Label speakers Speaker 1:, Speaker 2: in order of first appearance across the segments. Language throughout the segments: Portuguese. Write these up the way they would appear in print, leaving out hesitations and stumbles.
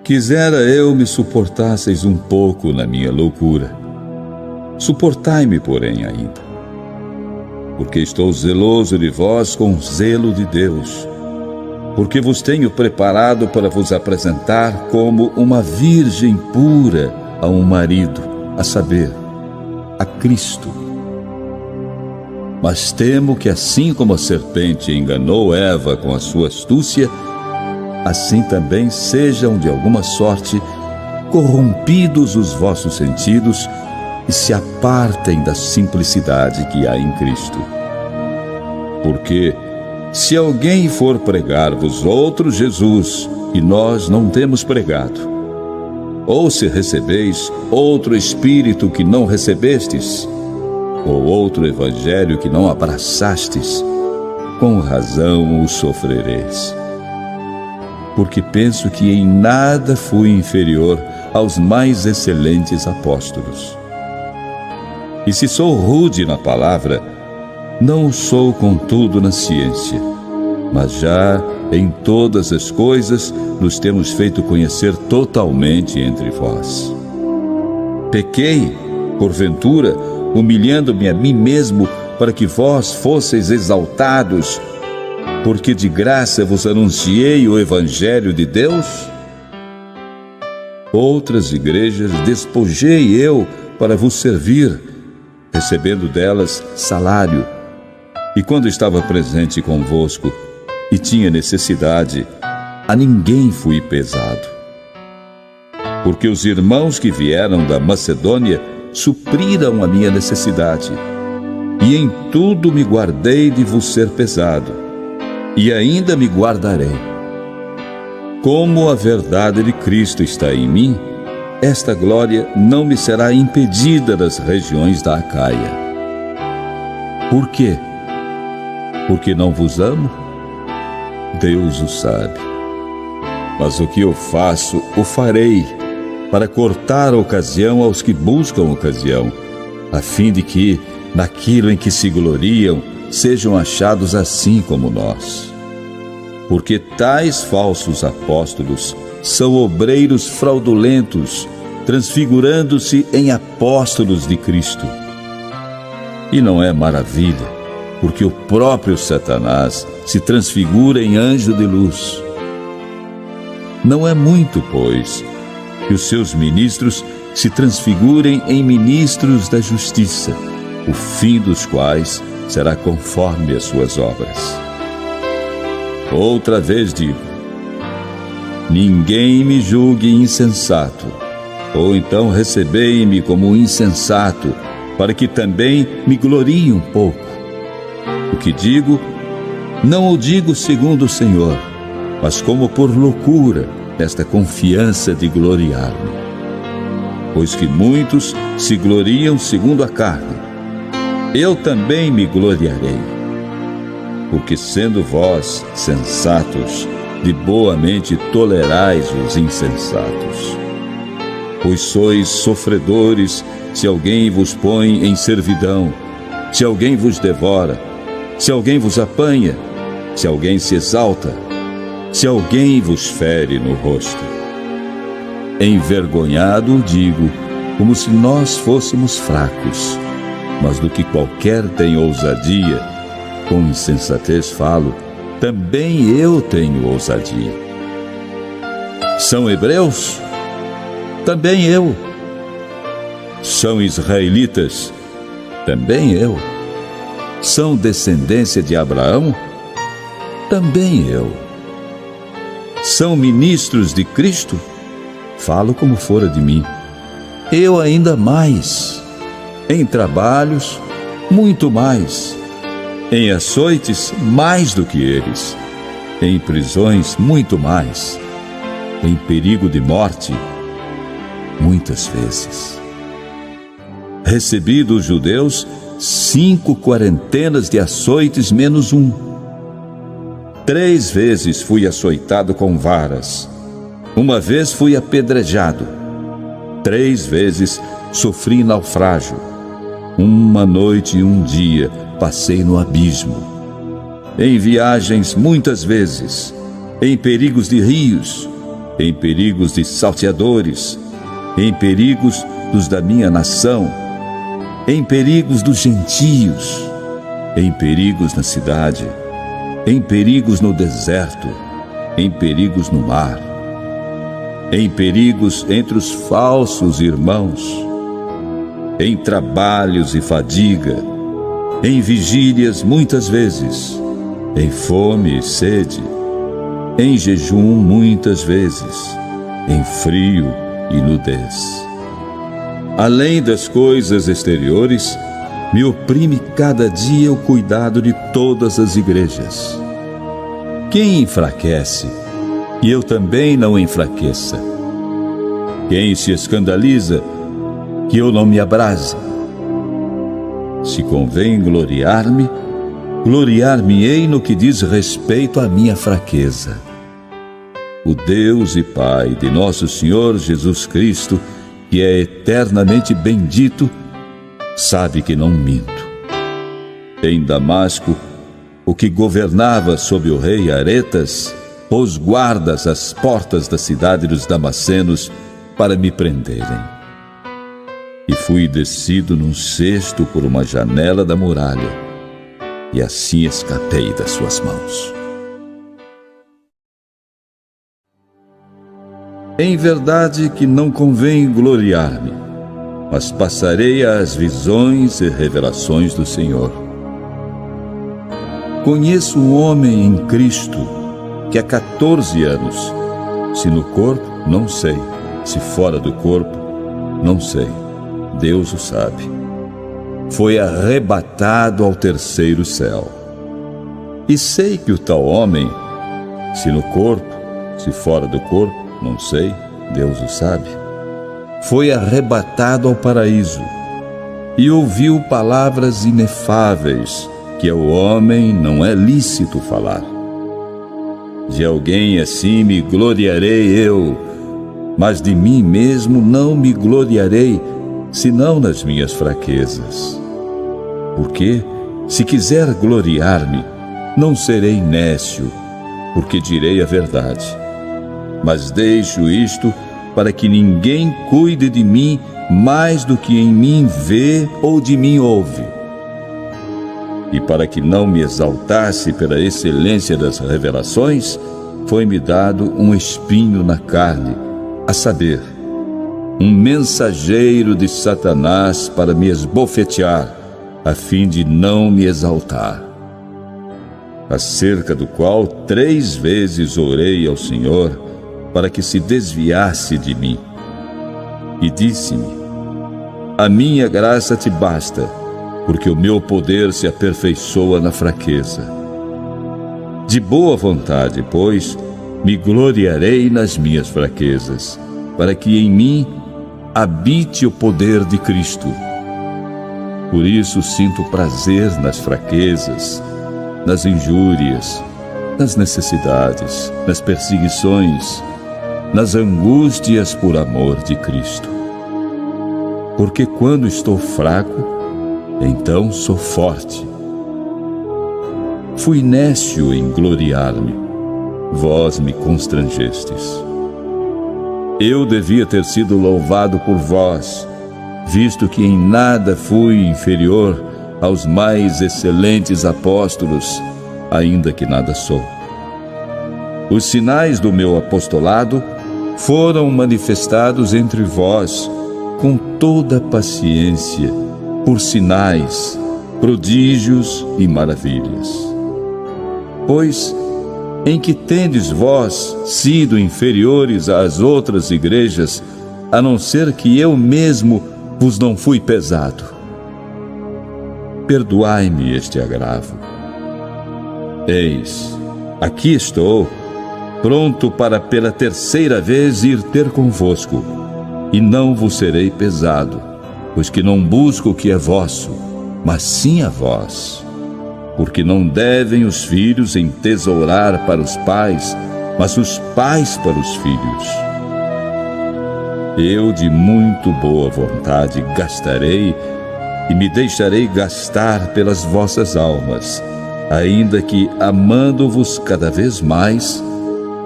Speaker 1: Quisera eu me suportasseis um pouco na minha loucura. Suportai-me, porém, ainda. Porque estou zeloso de vós com o zelo de Deus. Porque vos tenho preparado para vos apresentar como uma virgem pura a um marido, a saber, a Cristo. Mas temo que assim como a serpente enganou Eva com a sua astúcia, assim também sejam de alguma sorte corrompidos os vossos sentidos e se apartem da simplicidade que há em Cristo. Porque se alguém for pregar-vos outro Jesus e nós não temos pregado, ou se recebeis outro Espírito que não recebestes, ou outro Evangelho que não abraçastes, com razão o sofrereis. Porque penso que em nada fui inferior aos mais excelentes apóstolos. E se sou rude na palavra, não o sou contudo na ciência, mas já em todas as coisas nos temos feito conhecer totalmente entre vós. Pequei, porventura, humilhando-me a mim mesmo para que vós fosseis exaltados, porque de graça vos anunciei o Evangelho de Deus? Outras igrejas despojei eu para vos servir, recebendo delas salário. E quando estava presente convosco e tinha necessidade, a ninguém fui pesado. Porque os irmãos que vieram da Macedônia supriram a minha necessidade, e em tudo me guardei de vos ser pesado, e ainda me guardarei. Como a verdade de Cristo está em mim, esta glória não me será impedida das regiões da Acaia. Por quê? Porque não vos amo? Deus o sabe. Mas o que eu faço, o farei, para cortar a ocasião aos que buscam ocasião, a fim de que, naquilo em que se gloriam, sejam achados assim como nós. Porque tais falsos apóstolos são obreiros fraudulentos, transfigurando-se em apóstolos de Cristo. E não é maravilha, porque o próprio Satanás se transfigura em anjo de luz. Não é muito, pois, que os seus ministros se transfigurem em ministros da justiça, o fim dos quais será conforme as suas obras. Outra vez digo: ninguém me julgue insensato, ou então recebei-me como insensato, para que também me glorie um pouco. O que digo, não o digo segundo o Senhor, mas como por loucura, nesta confiança de gloriar-me. Pois que muitos se gloriam segundo a carne, eu também me gloriarei. Porque sendo vós sensatos, de boa mente tolerais os insensatos. Pois sois sofredores se alguém vos põe em servidão, se alguém vos devora, se alguém vos apanha, se alguém se exalta, se alguém vos fere no rosto. Envergonhado digo, como se nós fôssemos fracos, mas do que qualquer tem ousadia, com insensatez falo, também eu tenho ousadia. São hebreus? Também eu. São israelitas? Também eu. São descendência de Abraão? Também eu. São ministros de Cristo? Falo como fora de mim. Eu ainda mais. Em trabalhos, muito mais. Em açoites, mais do que eles. Em prisões, muito mais. Em perigo de morte, muitas vezes. Recebi dos judeus 5 quarentenas de açoites menos um. 3 vezes fui açoitado com varas. 1 vez fui apedrejado. 3 vezes sofri naufrágio. 1 noite e 1 dia passei no abismo. Em viagens muitas vezes, em perigos de rios, em perigos de salteadores, em perigos dos da minha nação, em perigos dos gentios, em perigos na cidade, em perigos no deserto, em perigos no mar, em perigos entre os falsos irmãos, em trabalhos e fadiga, em vigílias muitas vezes, em fome e sede, em jejum muitas vezes, em frio e nudez. Além das coisas exteriores, me oprime cada dia o cuidado de todas as igrejas. Quem enfraquece, e eu também não enfraqueça. Quem se escandaliza, que eu não me abrase. Se convém gloriar-me, gloriar-me-ei no que diz respeito à minha fraqueza. O Deus e Pai de nosso Senhor Jesus Cristo, que é eternamente bendito, sabe que não minto. Em Damasco, o que governava sob o rei Aretas, pôs guardas às portas da cidade dos Damascenos para me prenderem. E fui descido num cesto por uma janela da muralha, e assim escapei das suas mãos. Em verdade que não convém gloriar-me, mas passarei às visões e revelações do Senhor. Conheço um homem em Cristo que há 14 anos, se no corpo, não sei, se fora do corpo, não sei, Deus o sabe, foi arrebatado ao terceiro céu. E sei que o tal homem, se no corpo, se fora do corpo, não sei, Deus o sabe, foi arrebatado ao paraíso e ouviu palavras inefáveis que ao homem não é lícito falar. De alguém assim me gloriarei eu, mas de mim mesmo não me gloriarei, senão nas minhas fraquezas. Porque, se quiser gloriar-me, não serei nécio, porque direi a verdade. Mas deixo isto para que ninguém cuide de mim mais do que em mim vê ou de mim ouve. E para que não me exaltasse pela excelência das revelações, foi-me dado um espinho na carne, a saber, um mensageiro de Satanás para me esbofetear, a fim de não me exaltar. Acerca do qual 3 vezes orei ao Senhor para que se desviasse de mim. E disse-me: a minha graça te basta, porque o meu poder se aperfeiçoa na fraqueza. De boa vontade, pois, me gloriarei nas minhas fraquezas, para que em mim habite o poder de Cristo. Por isso sinto prazer nas fraquezas, nas injúrias, nas necessidades, nas perseguições, nas angústias por amor de Cristo. Porque quando estou fraco, então sou forte. Fui nécio em gloriar-me, vós me constrangestes. Eu devia ter sido louvado por vós, visto que em nada fui inferior aos mais excelentes apóstolos, ainda que nada sou. Os sinais do meu apostolado foram manifestados entre vós com toda paciência, por sinais, prodígios e maravilhas. Pois, em que tendes vós sido inferiores às outras igrejas, a não ser que eu mesmo vos não fui pesado? Perdoai-me este agravo. Eis, aqui estou, pronto para pela 3ª vez ir ter convosco, e não vos serei pesado, pois que não busco o que é vosso, mas sim a vós. Porque não devem os filhos entesourar para os pais, mas os pais para os filhos. Eu de muito boa vontade gastarei e me deixarei gastar pelas vossas almas, ainda que, amando-vos cada vez mais,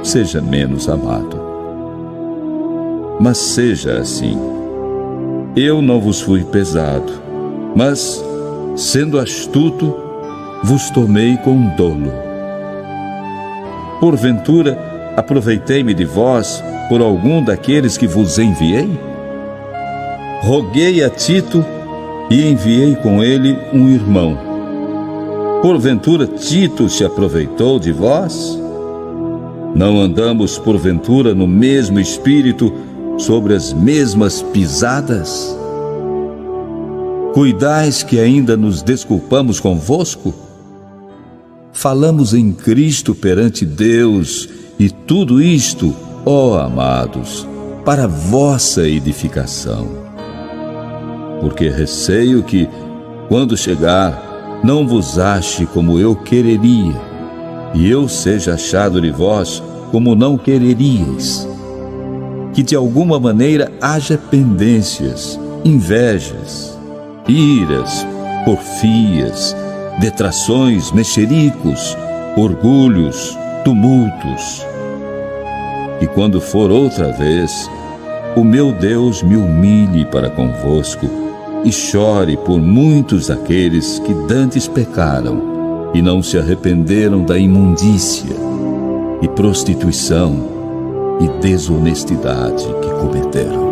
Speaker 1: seja menos amado. mas seja assim. Eu não vos fui pesado, mas, sendo astuto, vos tomei com dolo. Porventura, aproveitei-me de vós por algum daqueles que vos enviei? Roguei a Tito e enviei com ele um irmão. Porventura, Tito se aproveitou de vós? Não andamos, porventura, no mesmo espírito, sobre as mesmas pisadas? Cuidais que ainda nos desculpamos convosco? Falamos em Cristo perante Deus, e tudo isto, ó amados, para vossa edificação. Porque receio que, quando chegar, não vos ache como eu quereria, e eu seja achado de vós como não quereríeis. Que de alguma maneira haja pendências, invejas, iras, porfias, detrações, mexericos, orgulhos, tumultos. E quando for outra vez, o meu Deus me humilhe para convosco e chore por muitos daqueles que dantes pecaram e não se arrependeram da imundícia e prostituição e desonestidade que cometeram.